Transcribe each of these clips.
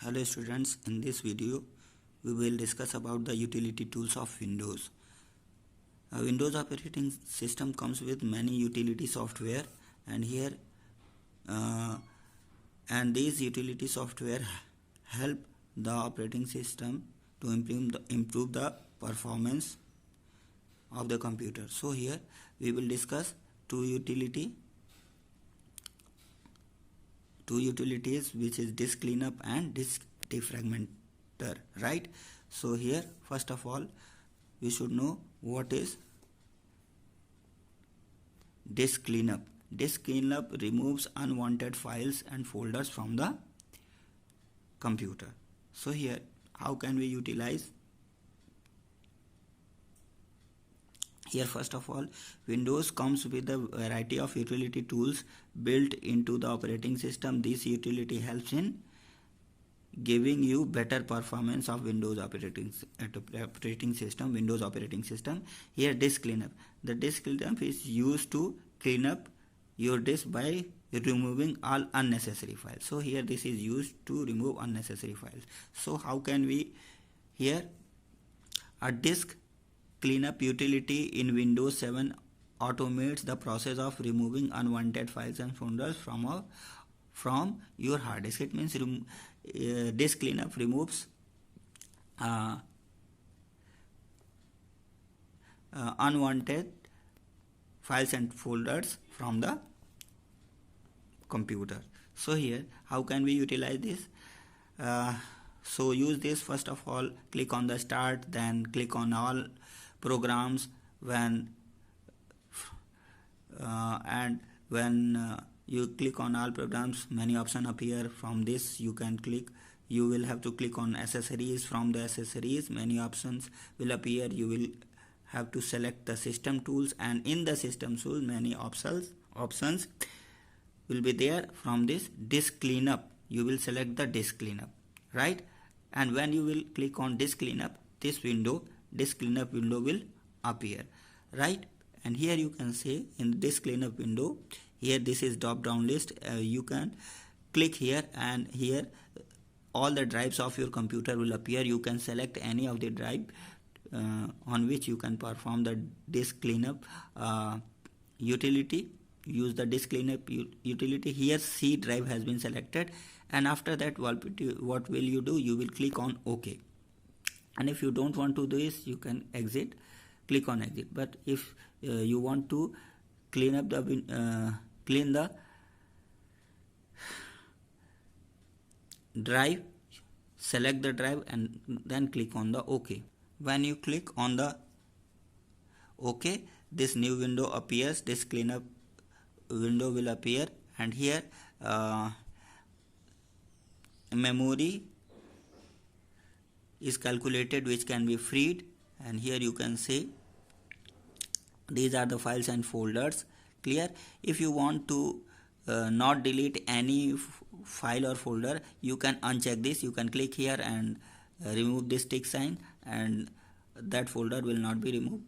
Hello students, in this video we will discuss about the utility tools of Windows. Windows operating system comes with many utility software and here and these utility software help the operating system to improve the performance of the computer. So here we will discuss two utilities which is disk cleanup and disk defragmenter, right? So here first of all we should know what is disk cleanup. Disk cleanup removes unwanted files and folders from the computer. So here how can we utilize? Here first of all, Windows comes with a variety of utility tools built into the operating system. This utility helps in giving you better performance of Windows operating system. Here disk cleanup. The disk cleanup is used to clean up your disk by removing all unnecessary files. So here this is used to remove unnecessary files. So how can we? Here a disk cleanup utility in Windows 7 automates the process of removing unwanted files and folders from your hard disk. It means disk cleanup removes unwanted files and folders from the computer. So here how can we utilize this? So use this. First of all, click on the start, then click on all programs. When you click on all programs, many options appear. From this you will have to click on accessories. From the accessories many options will appear. You will have to select the system tools, and in the system tools many options will be there. From this disk cleanup you will select the disk cleanup, right? And when you will click on disk cleanup, this disk cleanup window will appear, right? And here you can say in the disk cleanup window, here this is drop down list. You can click here and here all the drives of your computer will appear. You can select any of the drive on which you can perform the disk cleanup utility. Use the disk cleanup utility. Here C drive has been selected, and after that what will you do? You will click on OK. And if you don't want to do this, you can exit. Click on exit. But if you want to clean the drive, select the drive and then click on the OK. When you click on the OK, this new window appears. This cleanup window will appear, and here memory is calculated which can be freed, and here you can say these are the files and folders. Clear? If you want to not delete any file or folder, you can uncheck this. You can click here and remove this tick sign, and that folder will not be removed.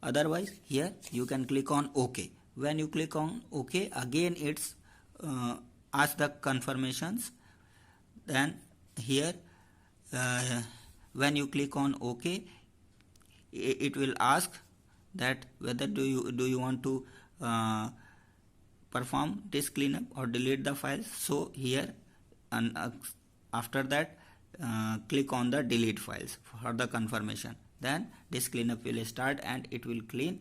Otherwise here you can click on OK. When you click on OK, again it's ask the confirmations. Then here when you click on OK, it will ask that whether do you want to perform disk cleanup or delete the files. So here and after that click on the delete files for the confirmation. Then disk cleanup will start and it will clean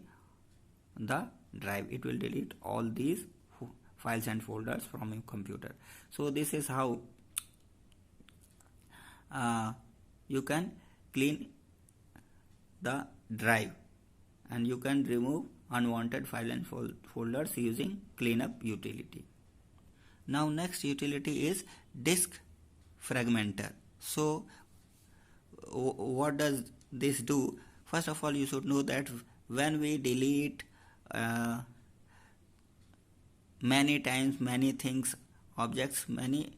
the drive. It will delete all these files and folders from your computer. So this is how you can clean the drive, and you can remove unwanted file and folders using cleanup utility. Now next utility is disk fragmenter. So what does this do? First of all, you should know that when we delete many times many things, objects, many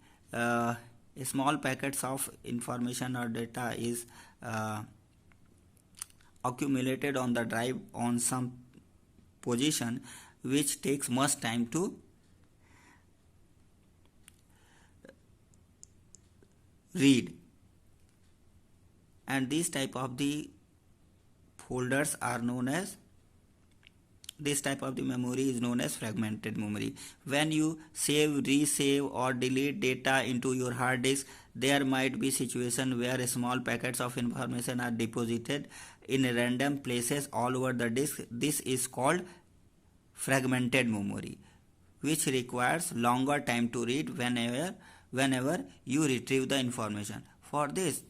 small packets of information or data is accumulated on the drive on some position which takes much time to read, and these type of the folders are known as, this type of the memory is known as fragmented memory. When you save, resave or delete data into your hard disk, there might be situation where small packets of information are deposited in random places all over the disk. This is called fragmented memory, which requires longer time to read whenever you retrieve the information. For this,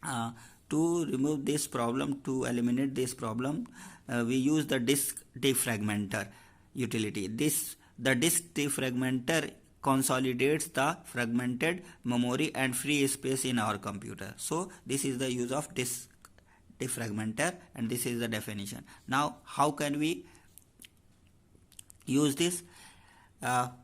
to remove this problem, to eliminate this problem, we use the disk defragmenter utility. The disk defragmenter consolidates the fragmented memory and free space in our computer. So this is the use of disk defragmenter, and this is the definition. Now how can we use this?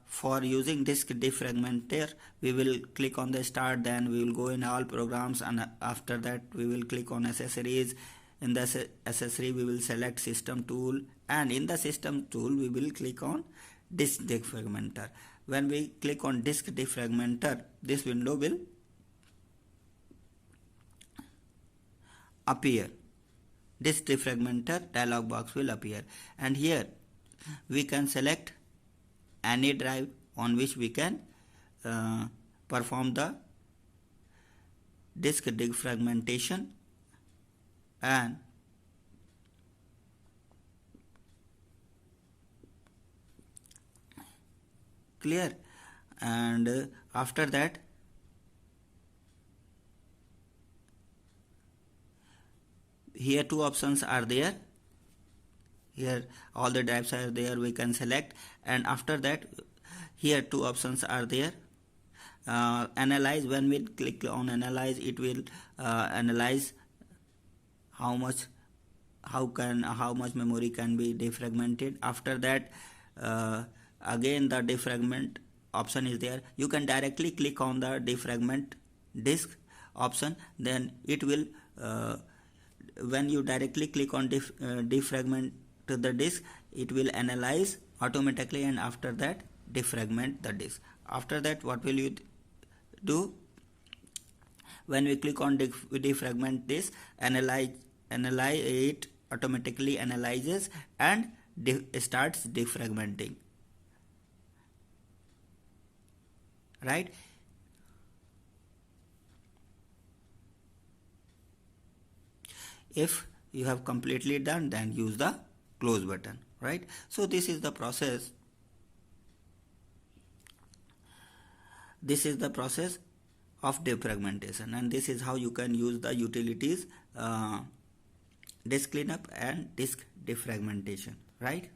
For using disk defragmenter, we will click on the start, then we will go in all programs, and after that we will click on accessories. In the accessory we will select system tool, and in the system tool we will click on disk defragmenter. When we click on disk defragmenter, this window will appear. Disk defragmenter dialog box will appear, and here we can select any drive on which we can perform the disk defragmentation, and clear. And after that, here two options are there. Here all the drives are there, we can select, and after that here two options are there. Analyze, when we click on analyze, it will analyze how much memory can be defragmented. After that, again the defragment option is there. You can directly click on the defragment disk option, then it will when you directly click on defragment to the disk, it will analyze automatically, and after that defragment the disk. After that, what will you do? When we click on defragment disk, analyze it automatically analyzes and starts defragmenting, right? If you have completely done, then use the close button, right? So this is the process. This is the process of defragmentation, and this is how you can use the utilities disk cleanup and disk defragmentation, right?